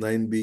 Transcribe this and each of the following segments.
9B,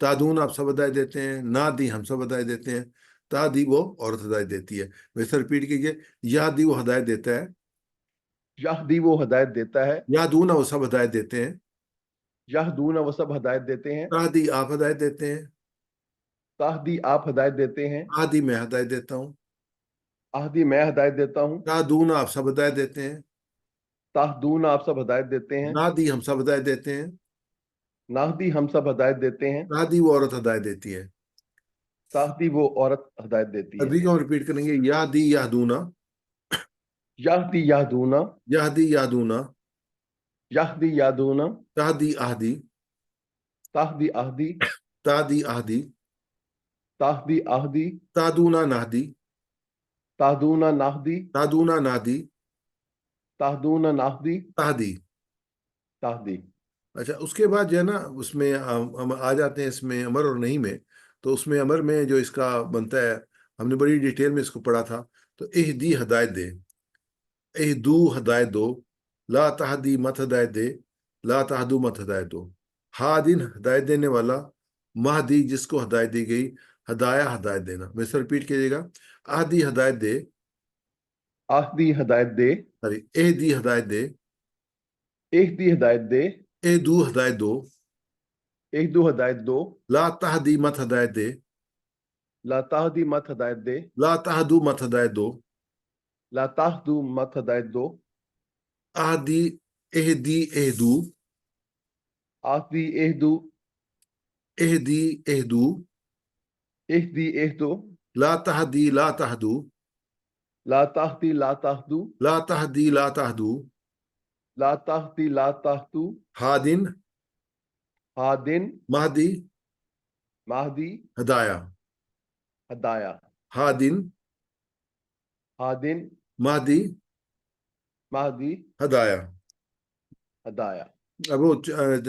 تادون آپ سب ہدایت دیتے ہیں، نادی ہم سب ہدایت دیتے ہیں، تادی وہ عورت ہدایت دیتی ہے۔ ویسے رپیٹ کیجئے، یادی وہ ہدایت دیتا ہے، یہدی وہ ہدایت دیتا ہے، یادون وہ سب ہدایت دیتے ہیں، یہدون وہ سب ہدایت دیتے ہیں، تادی آپ ہدایت دیتے ہیں، تہدی آپ ہدایت دیتے ہیں، آدی میں ہدایت دیتا ہوں، اہدی میں ہدایت دیتا ہوں، تادون آپ سب ہدایت دیتے ہیں، تہدون آپ سب ہدایت دیتے ہیں، نادی ہم سب ہدایت دیتے ہیں، نہدی ہم سب ہدایت دیتے ہیں، تادی وہ عورت ہدایت دیتی ہے۔ تہدی وہ عورت ہدایت دیتی ہے۔ ابھی کو ہم ریپیٹ کریں گے، یادی یادونا، یہدی یہدونا، یادی یادونا، یہدی یادونا، تادی آہدی، تہدی اہدی، تادی آہدی، تہدی اہدی، تادونا نہدی، تہدونا نہدی، تادونا نادی، تہدونا نہدی، تہدی۔ تہدی۔ اچھا، اس کے بعد جو ہے نا، اس میں ہم آ جاتے ہیں اس میں امر اور نہیں میں۔ تو اس میں امر میں جو اس کا بنتا ہے، ہم نے بڑی ڈیٹیل میں اس کو پڑھا تھا۔ تو اہدی ہدایت دے، اہدو ہدایت دو، لا تہدی مت ہدایت دے، لا تہدو مت ہدایت دو۔ ہادن ہدایت دینے والا، مہدی جس کو ہدایت دی گئی، ہدایہ ہدایت دینا۔ میں سے رپیٹ کیجیے گا، آہدی ہدایت دے، اہدی ہدایت دے، سوری اہدی ہدایت دے، اہدی ہدایت دے، اہدو ہدایت دو، اہدو ہدایت دو، لا تہدی مت ہدایت دے، لا تہدی مت ہدایت دے، لا تہدو مت ہدایت دو۔ لا تہدو مت ہدایت دو۔ آہدی اہدی اہدو، اہدی اہدو، اہدی اہدو، اہدی اہدو، لا تہدی لا تہدو، لا تہدی لا تہدو، لا تہدی لا تہدو۔ لا تہدی لا تہدو۔ ہادن ہادن، مہدی مہدی، ہدایہ، ہدایہ۔ ہادن ہادن، مہدی مہدی، ہدایہ۔ ہدایہ۔ اب وہ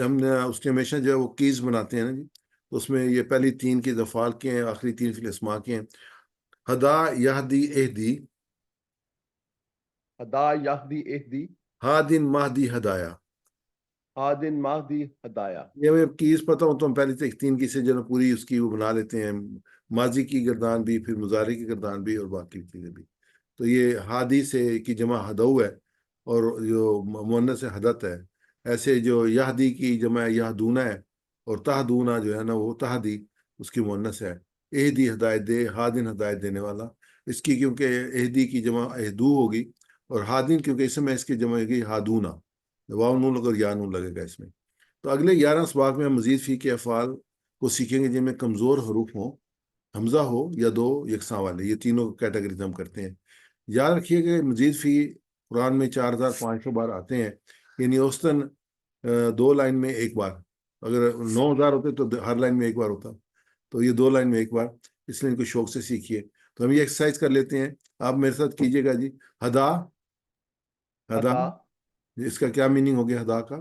ہم نے اس کے ہمیشہ جو ہے وہ کیز بناتے ہیں نا جی، تو اس میں یہ پہلی تین کی دفعال کے ہیں، آخری تین فی الاسماء کے ہیں۔ ہدا یہدی اہدی، ہدا یہدی اہدی، ہادن مہدی ہدایہ۔ ہادن، مہدی، ہدایہ۔ یہ ہمیں کیز پتہ ہو تو ہم پہلے سے تین کی سے جو ہے پوری اس کی وہ بنا لیتے ہیں، ماضی کی گردان بھی، پھر مضارع کی گردان بھی، اور باقی چیزیں بھی۔ تو یہ ہادی سے کی جمع ہدو ہے، اور جو مؤنث سے حدت ہے۔ ایسے جو یہدی کی جمع یہدونہ ہے، اور تہدونہ جو ہے نا وہ تہدی اس کی مؤنث ہے۔ اہدی ہدایت دے، ہادن ہدایت دینے والا۔ اس کی کیونکہ اہدی کی جمع اہدو ہوگی، اور ہادن کیونکہ اس میں اس کی جمع ہوگی ہادونہ، واو نون لگے اور یا نون لگے گا اس میں۔ تو اگلے 11 اسباق میں ہم مزید فی کے افعال کو سیکھیں گے جن میں کمزور حروف ہوں، حمزہ ہو یا دو یکساں والے، یہ تینوں کیٹیگریز ہم کرتے ہیں۔ یاد رکھیے کہ مزید فی قرآن میں 4500 بار آتے ہیں، یعنی اوسطاً 2 لائن میں ایک بار۔ اگر 9000 ہوتے تو ہر لائن میں ایک بار ہوتا، تو یہ 2 لائن میں ایک بار، اس لیے ان کو شوق سے سیکھیے۔ تو ہم یہ ایکسرسائز کر لیتے ہیں، آپ میرے ساتھ کیجیے گا جی۔ ہدا، ہدا، ہدا، اس کا کیا میننگ ہو گیا ہدا کا؟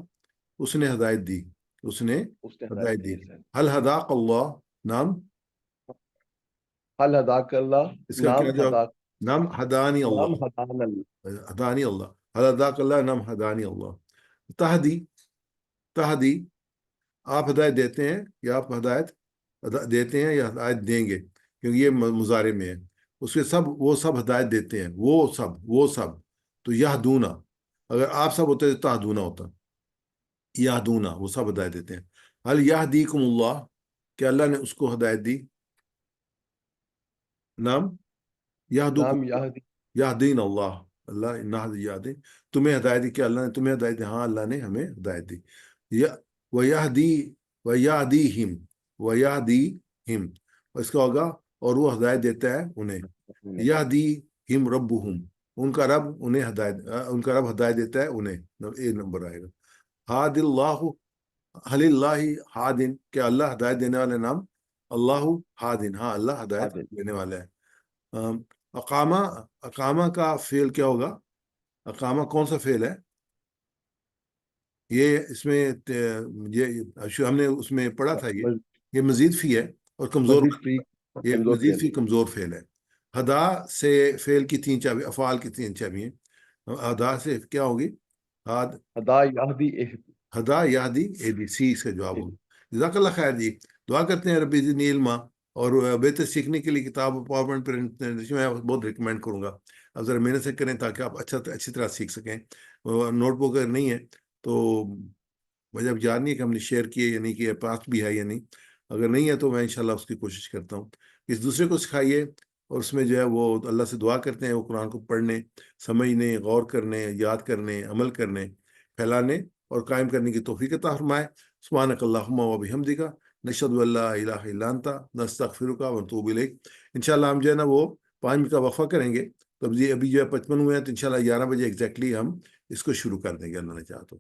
اس نے ہدایت دی، اس نے اس نے ہدایت ہدایت دی دی۔ ہے۔ حل ہداک اللہ، نام، حل ہداک اللہ، اس کا نام کیا جواب؟ ہداک، نام ہدانی نام اللہ، ہدان اللہ۔ ہدانی اللہ، حل ہداک اللہ، نام ہدانی اللہ۔ تہدی، تہدی آپ ہدایت دیتے ہیں، یا آپ ہدایت دیتے ہیں یا ہدایت دیں گے، کیونکہ یہ مضارع میں ہے۔ اس کے سب، وہ سب ہدایت دیتے ہیں، وہ سب۔ تو یہدونا، اگر آپ سب ہوتے تو تہدونا ہوتا، یہدونا وہ سب ہدایت دیتے ہیں۔ حل یہدیکم اللہ، کہ اللہ نے اس کو ہدایت دی، نام یہدوکم نام اللہ، یہدی، یہدین اللہ، اللہ انہ یہدین، تمہیں ہدایت دی، کہ اللہ نے تمہیں ہدایت دی، ہاں اللہ نے ہمیں ہدایت دی۔ وَيَهْدِي وَيَهْدِيهِمْ، وَيَهْدِيهِمْ، اور اس کا ہوگا اور وہ ہدایت دیتا ہے انہیں۔ یہدیہم ربہم، ان کا رب انہیں ہدایت، ان کا رب ہدایت دیتا ہے انہیں، یہ نمبر آئے گا۔ ہاد اللہ، حل اللہ ہادن، کہ اللہ ہدایت دینے والے نام اللہ ہادن، ہاں اللہ ہدایت عادل۔ دینے والا ہے۔ اقامہ، اقامہ کا فعل کیا ہوگا؟ اقامہ کون سا فعل ہے؟ یہ اس میں یہ ہم نے اس میں پڑھا تھا، یہ مزید فی ہے اور کمزور، مزید فی، یہ کمزور مزید فعل۔ فی کمزور فعل ہے۔ ہدا سے فعل کی 3 چابی، افعال کی 3 چابی ہیں۔ ہدا سے کیا ہوگی؟ ہاد، ہدا یہدی اہدی، ہدا یہدی اہدی، سی اس کا جواب ہوگا۔ جزاک اللہ خیر جی. دعا کرتے ہیں ربی زدنی علما. اور بہتر سیکھنے کے لیے کتاب پاور پوائنٹ پریزنٹیشن میں بہت ریکمینڈ کروں گا. اب ذرا محنت سے کریں تاکہ آپ اچھی طرح سیکھ سکیں. نوٹ بک اگر نہیں ہے تو مجھے اب یاد نہیں ہے کہ ہم نے شیئر کیے یا نہیں کیے، پاس بھی ہے یا نہیں. اگر نہیں ہے تو میں انشاءاللہ اس کی کوشش کرتا ہوں. اس دوسرے کو سکھائیے، اور اس میں جو ہے وہ اللہ سے دعا کرتے ہیں وہ قرآن کو پڑھنے، سمجھنے، غور کرنے، یاد کرنے، عمل کرنے، پھیلانے اور قائم کرنے کی توفیق عطا فرمائے. سبحانک اللہم و بحمدک، نشہد ان لا الہ الا انت، نستغفرک و نتوب الیک. انشاءاللہ ہم جو ہے نا وہ 5 منٹ کا وقفہ کریں گے. تو ابھی جو ہے 55 ہوئے ہیں، تو انشاءاللہ 11 بجے ایگزیکٹلی ہم اس کو شروع کر دیں گے اللہ نے چاہا تو.